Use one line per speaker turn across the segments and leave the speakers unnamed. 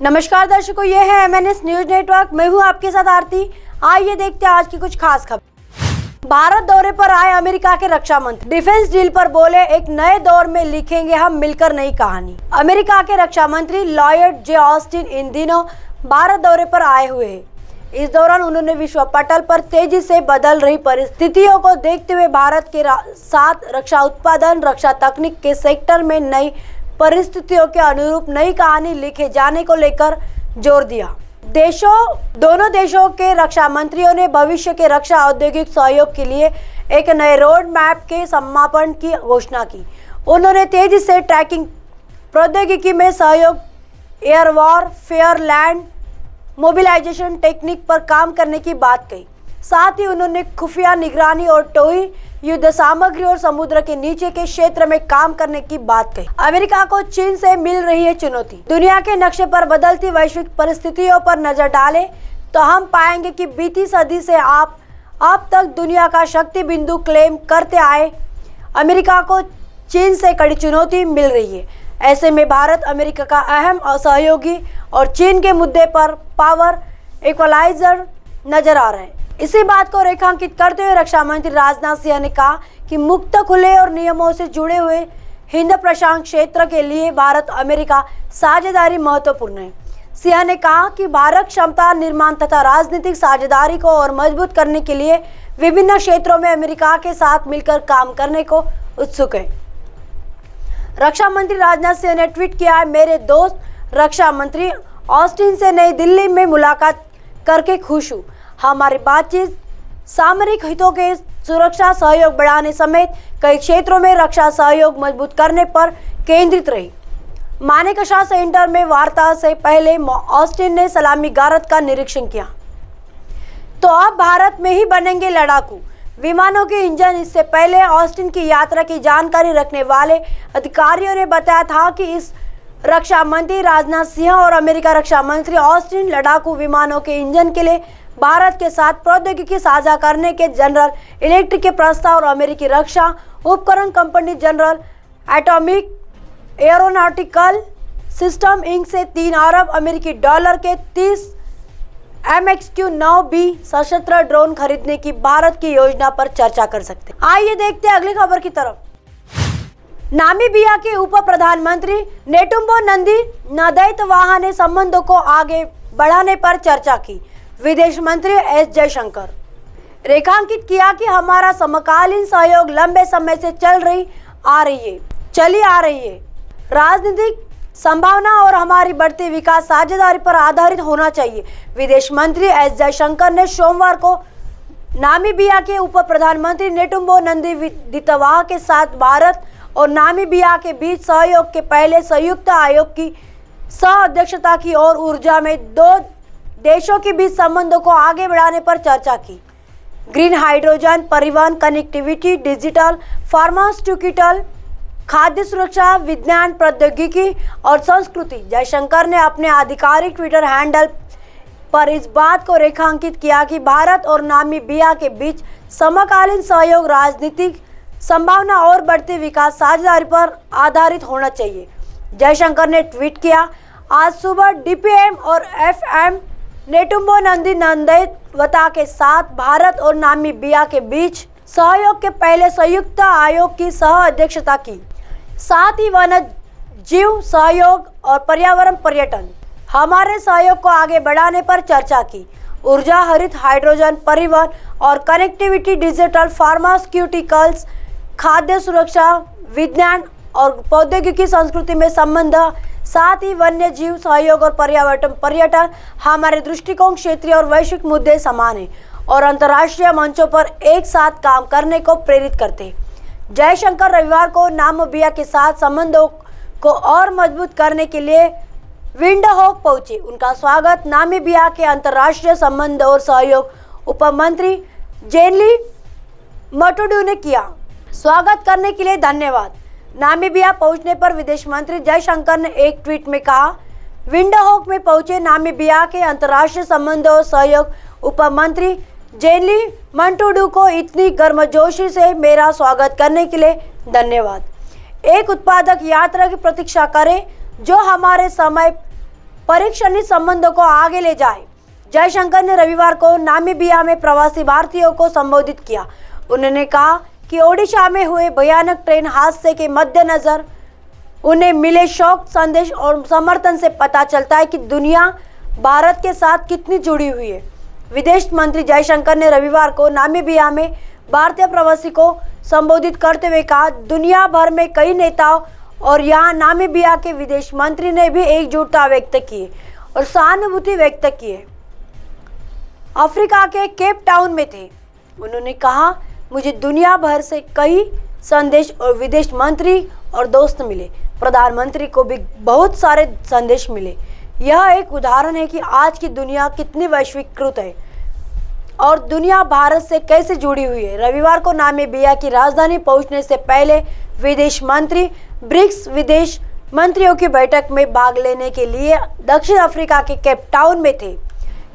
नमस्कार दर्शकों, ये है MNS न्यूज नेटवर्क। मैं हूँ आपके साथ आरती। आइए देखते हैं आज की कुछ खास खबर। भारत दौरे पर आए अमेरिका के रक्षा मंत्री डिफेंस डील पर बोले, एक नए दौर में लिखेंगे हम मिलकर नई कहानी। अमेरिका के रक्षा मंत्री लॉयड जे ऑस्टिन इन दिनों भारत दौरे पर आए हुए हैं। इस दौरान उन्होंने विश्व पटल पर तेजी से बदल रही परिस्थितियों को देखते हुए भारत के साथ रक्षा उत्पादन, रक्षा तकनीक के सेक्टर में नई परिस्थितियों के अनुरूप नई कहानी लिखे जाने को लेकर जोर दिया। दोनों देशों के रक्षा मंत्रियों ने भविष्य के रक्षा औद्योगिक सहयोग के लिए एक नए रोड मैप के समापन की घोषणा की। उन्होंने तेजी से ट्रैकिंग प्रौद्योगिकी में सहयोग, air warfare, land mobilisation technique पर काम करने की बात कही। साथ ही उन्होंने खुफिया निगरानी और टोई युद्ध सामग्री और समुद्र के नीचे के क्षेत्र में काम करने की बात कही। अमेरिका को चीन से मिल रही है चुनौती। दुनिया के नक्शे पर बदलती वैश्विक परिस्थितियों पर नजर डालें तो हम पाएंगे कि बीती सदी से आप अब तक दुनिया का शक्ति बिंदु क्लेम करते आए अमेरिका को चीन से कड़ी चुनौती मिल रही है। ऐसे में भारत अमेरिका का अहम सहयोगी और चीन के मुद्दे पर पावर इक्वलाइजर नजर आ रहे हैं। इसी बात को रेखांकित करते हुए रक्षा मंत्री राजनाथ सिंह ने कहा कि मुक्त, खुले और नियमों से जुड़े हुए हिंद प्रशांत क्षेत्र के लिए भारत अमेरिका साझेदारी महत्वपूर्ण है। सिंह ने कहा कि भारत क्षमता निर्माण तथा राजनीतिक साझेदारी को और मजबूत करने के लिए विभिन्न क्षेत्रों में अमेरिका के साथ मिलकर काम करने को उत्सुक है। रक्षा मंत्री राजनाथ सिंह ने ट्वीट किया, मेरे दोस्त रक्षा मंत्री ऑस्टिन से नई दिल्ली में मुलाकात करके खुश हूँ। हमारी बातचीत सामरिक हितों के सुरक्षा सहयोग बढ़ाने समेत कई क्षेत्रों में रक्षा सहयोग मजबूत करने पर केंद्रित रही। मानेकशा सेंटर में वार्ता से पहले ऑस्टिन ने सलामी गारद का निरीक्षण किया। तो अब भारत में ही बनेंगे लड़ाकू विमानों के इंजन। इससे पहले ऑस्टिन की यात्रा की जानकारी रखने वाले अधिकारियों ने बताया था कि इस रक्षा मंत्री राजनाथ सिंह और अमेरिका रक्षा मंत्री ऑस्टिन लड़ाकू विमानों के इंजन के लिए भारत के साथ प्रौद्योगिकी साझा करने के जनरल इलेक्ट्रिक के प्रस्ताव और अमेरिकी रक्षा उपकरण company General Atomic Aeronautical System Inc से 3 अरब अमेरिकी डॉलर के 30 MXQ-9B सशस्त्र ड्रोन खरीदने की भारत की योजना पर चर्चा कर सकते हैं। आइए देखते हैं अगली खबर की तरफ। नामीबिया के उप प्रधानमंत्री नेटुम्बो नंदी नदैतवाहा ने संबंधों को आगे बढ़ाने पर चर्चा की। विदेश मंत्री एस जयशंकर रेखांकित किया कि हमारा समकालीन सहयोग लंबे समय से चली आ रही है। राजनीतिक संभावना और हमारी बढ़ती विकास साझेदारी पर आधारित होना चाहिए। विदेश मंत्री एस जयशंकर ने सोमवार को नामीबिया के उप प्रधानमंत्री नेटुम्बो नंदी नदैतवाहा के साथ भारत और नामीबिया के बीच सहयोग के पहले संयुक्त आयोग की सह अध्यक्षता की और ऊर्जा में 2 देशों के बीच संबंधों को आगे बढ़ाने पर चर्चा की। ग्रीन हाइड्रोजन, परिवहन, कनेक्टिविटी, डिजिटल, फार्मास्यूटिकल, खाद्य सुरक्षा, विज्ञान, प्रौद्योगिकी और संस्कृति। जयशंकर ने अपने आधिकारिक ट्विटर हैंडल पर इस बात को रेखांकित किया कि भारत और नामीबिया के बीच समकालीन सहयोग राजनीतिक संभावना और बढ़ती विकास साझेदारी पर आधारित होना चाहिए। जयशंकर ने ट्वीट किया, आज सुबह DPM और FM नेटुम्बो नंदी नदैतवाहा के साथ भारत और नामीबिया के बीच सहयोग के पहले संयुक्त आयोग की सह अध्यक्षता की। साथ ही वन्य जीव सहयोग और पर्यावरण पर्यटन हमारे सहयोग को आगे बढ़ाने पर चर्चा की। ऊर्जा, हरित हाइड्रोजन, परिवहन और कनेक्टिविटी, डिजिटल, फार्मास्यूटिकल्स, खाद्य सुरक्षा, विज्ञान और प्रौद्योगिकी, संस्कृति में संबंध, साथ ही वन्य जीव सहयोग और पर्यटन हमारे दृष्टिकोण क्षेत्रीय और वैश्विक मुद्दे समान हैं और अंतर्राष्ट्रीय मंचों पर एक साथ काम करने को प्रेरित करते हैं। जयशंकर रविवार को नामीबिया के साथ संबंधों को और मजबूत करने के लिए विंडहोक पहुंचे। उनका स्वागत नामीबिया के अंतर्राष्ट्रीय संबंध और सहयोग उप मंत्री जेनली मटुडू ने किया। स्वागत करने के लिए धन्यवाद। नामीबिया पहुंचने पर विदेश मंत्री जयशंकर ने एक ट्वीट में कहा, विंडहोक में पहुंचे नामीबिया के अंतर्राष्ट्रीय संबंधों और सहयोग उप मंत्री जेनली मटुडू को इतनी गर्मजोशी से मेरा स्वागत करने के लिए धन्यवाद। एक उत्पादक यात्रा की प्रतीक्षा करें जो हमारे समय परीक्षणित संबंधों को आगे ले जाए। जयशंकर ने रविवार को नामीबिया में प्रवासी भारतीयों को संबोधित किया। उन्होंने कहा कि ओडिशा में हुए भयानक ट्रेन हादसे के मद्देनजर उन्हें मिले शोक संदेश और समर्थन से पता चलता है कि दुनिया भारत के साथ कितनी जुड़ी हुई है। विदेश मंत्री जयशंकर ने रविवार को नामीबिया में भारतीय प्रवासी को संबोधित करते हुए कहा, दुनिया भर में कई नेताओं और यहाँ नामीबिया के विदेश मंत्री ने भी एकजुटता व्यक्त की और सहानुभूति व्यक्त की है। अफ्रीका के केप टाउन में थे। उन्होंने कहा, मुझे दुनिया भर से कई संदेश और विदेश मंत्री और दोस्त मिले। प्रधानमंत्री को भी बहुत सारे संदेश मिले। यह एक उदाहरण है कि आज की दुनिया कितनी वैश्वीकृत है और दुनिया भारत से कैसे जुड़ी हुई है। रविवार को नामीबिया की राजधानी पहुंचने से पहले विदेश मंत्री ब्रिक्स विदेश मंत्रियों की बैठक में भाग लेने के लिए दक्षिण अफ्रीका के केप टाउन में थे।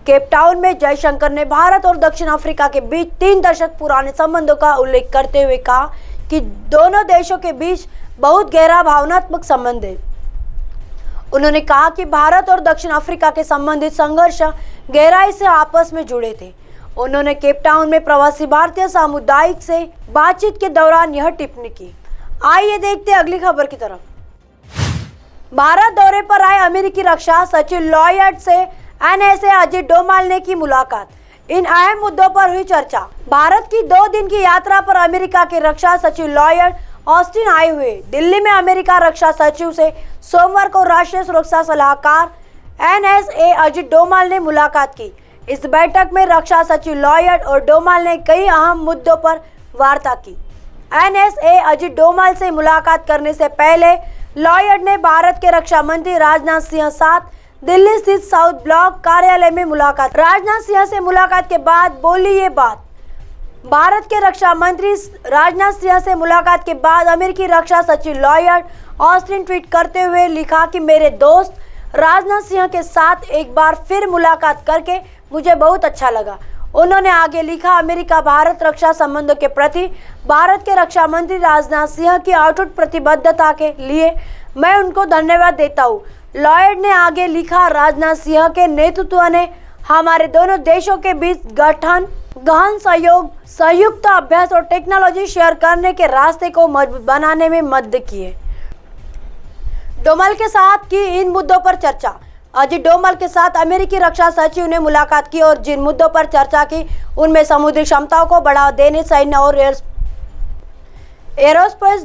केप टाउन में जयशंकर ने भारत और दक्षिण अफ्रीका के बीच 3 दशक पुराने संबंधों का उल्लेख करते हुए कहा कि दोनों देशों के बीच बहुत गहरा भावनात्मक संबंध है। उन्होंने कहा कि भारत और दक्षिण अफ्रीका के संबंधित संघर्ष गहराई से आपस में जुड़े थे। उन्होंने केप टाउन में प्रवासी भारतीय सामुदायिक से बातचीत के दौरान यह टिप्पणी की। आइए देखते हैं अगली खबर की तरफ। भारत दौरे पर आए अमेरिकी रक्षा सचिव लॉयड से एनएसए अजित डोभाल ने की मुलाकात। इन अहम मुद्दों पर हुई चर्चा। भारत की 2 दिन की यात्रा पर अमेरिका के रक्षा सचिव लॉयड ऑस्टिन आए हुए। दिल्ली में अमेरिका रक्षा सचिव से सोमवार को राष्ट्रीय सुरक्षा सलाहकार एनएसए अजित डोभाल ने मुलाकात की। इस बैठक में रक्षा सचिव लॉयड और डोभाल ने कई अहम मुद्दों पर वार्ता की। एनएसए अजित डोभाल से मुलाकात करने से पहले लॉयड ने भारत के रक्षा मंत्री राजनाथ सिंह साथ दिल्ली स्थित साउथ ब्लॉक कार्यालय में मुलाकात। राजनाथ सिंह से मुलाकात के बाद बोली ये बात। भारत के रक्षा मंत्री राजनाथ सिंह से मुलाकात के बाद अमेरिकी रक्षा सचिव लॉयड ऑस्टिन ट्वीट करते हुए लिखा कि मेरे दोस्त राजनाथ सिंह के साथ एक बार फिर मुलाकात करके मुझे बहुत अच्छा लगा। उन्होंने आगे लिखा, अमेरिका भारत रक्षा संबंधों के प्रति भारत के रक्षा मंत्री राजनाथ सिंह की अटूट प्रतिबद्धता के लिए मैं उनको धन्यवाद देता हूँ। लॉयड ने आगे लिखा, राजनाथ सिंह के नेतृत्व ने हमारे दोनों देशों के बीच गहन सहयोग, संयुक्त अभ्यास और टेक्नोलॉजी शेयर करने के रास्ते को मजबूत बनाने में मदद की है। डोभाल के साथ की इन मुद्दों पर चर्चा। अजित डोभाल के साथ अमेरिकी रक्षा सचिव ने मुलाकात की और जिन मुद्दों पर चर्चा की उनमें समुद्री क्षमताओं को बढ़ावा देने, सैन्य और एरोस्पेस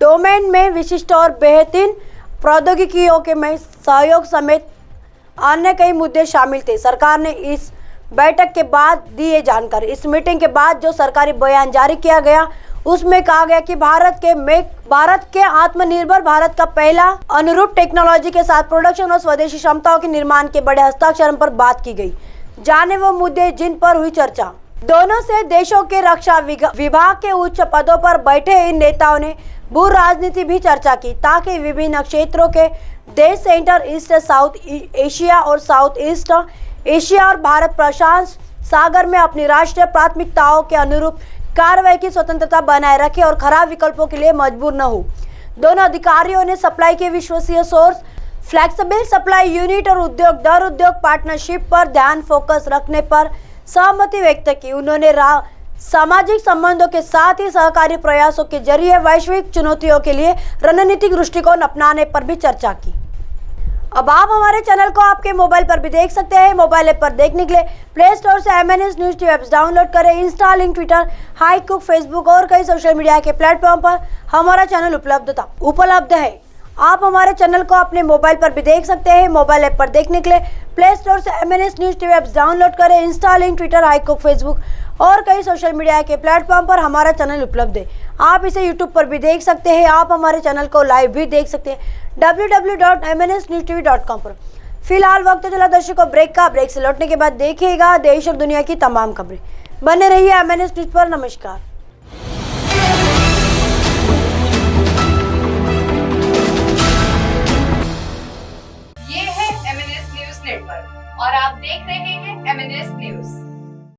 डोमेन में विशिष्ट और बेहतरीन प्रौद्योगिकियों के में सहयोग समेत अन्य कई मुद्दे शामिल थे। सरकार ने इस बैठक के बाद दी ये जानकारी। इस मीटिंग के बाद जो सरकारी बयान जारी किया गया उसमें कहा गया कि भारत के आत्मनिर्भर भारत का पहला अनुरूप टेक्नोलॉजी के साथ प्रोडक्शन और स्वदेशी क्षमताओं के निर्माण के बड़े हस्ताक्षर पर बात की गई। जाने वो मुद्दे जिन पर हुई चर्चा। दोनों से देशों के रक्षा विभाग के उच्च पदों पर बैठे इन नेताओं ने भू राजनीति भी चर्चा की ताकि विभिन्न क्षेत्रों के देश सेंटर ईस्ट साउथ एशिया और साउथ ईस्ट एशिया और भारत प्रशांत सागर में अपनी राष्ट्रीय प्राथमिकताओं के अनुरूप कार्रवाई की स्वतंत्रता बनाए रखे और खराब विकल्पों के लिए मजबूर न हो। दोनों अधिकारियों ने सप्लाई के विश्वसनीय सोर्स, फ्लेक्सिबल सप्लाई यूनिट और उद्योग दर उद्योग पार्टनरशिप पर ध्यान फोकस रखने पर सहमति व्यक्त की। उन्होंने सामाजिक संबंधों के साथ ही सहकारी प्रयासों के जरिए वैश्विक चुनौतियों के लिए रणनीतिक दृष्टिकोण अपनाने पर भी चर्चा की। अब आप हमारे चैनल को आपके मोबाइल पर भी देख सकते हैं। मोबाइल ऐप पर देखने के लिए प्ले स्टोर से MNS news TV apps download करें। इंस्टा, लिंक, ट्विटर, हाई कुक, फेसबुक और कई सोशल मीडिया के प्लेटफॉर्म पर हमारा चैनल उपलब्ध है। आप हमारे चैनल को अपने मोबाइल पर भी देख सकते हैं। मोबाइल ऐप पर देखने के लिए प्ले स्टोर से MNS news TV apps download करें। इंस्टा, लिंक, ट्विटर, हाई कुक, फेसबुक और कई सोशल मीडिया के प्लेटफॉर्म पर हमारा चैनल उपलब्ध है। आप इसे यूट्यूब पर भी देख सकते हैं। आप हमारे चैनल को लाइव भी देख सकते हैं www.mnsnewstv.com पर। फिलहाल वक्त चला दर्शकों ब्रेक का। ब्रेक से लौटने के बाद देखिएगा देश और दुनिया की तमाम खबरें। बने रहिए MNS न्यूज पर। नमस्कार।
ये है MNS न्यूज नेटवर्क और आप देख रहे हैं MNS न्यूज।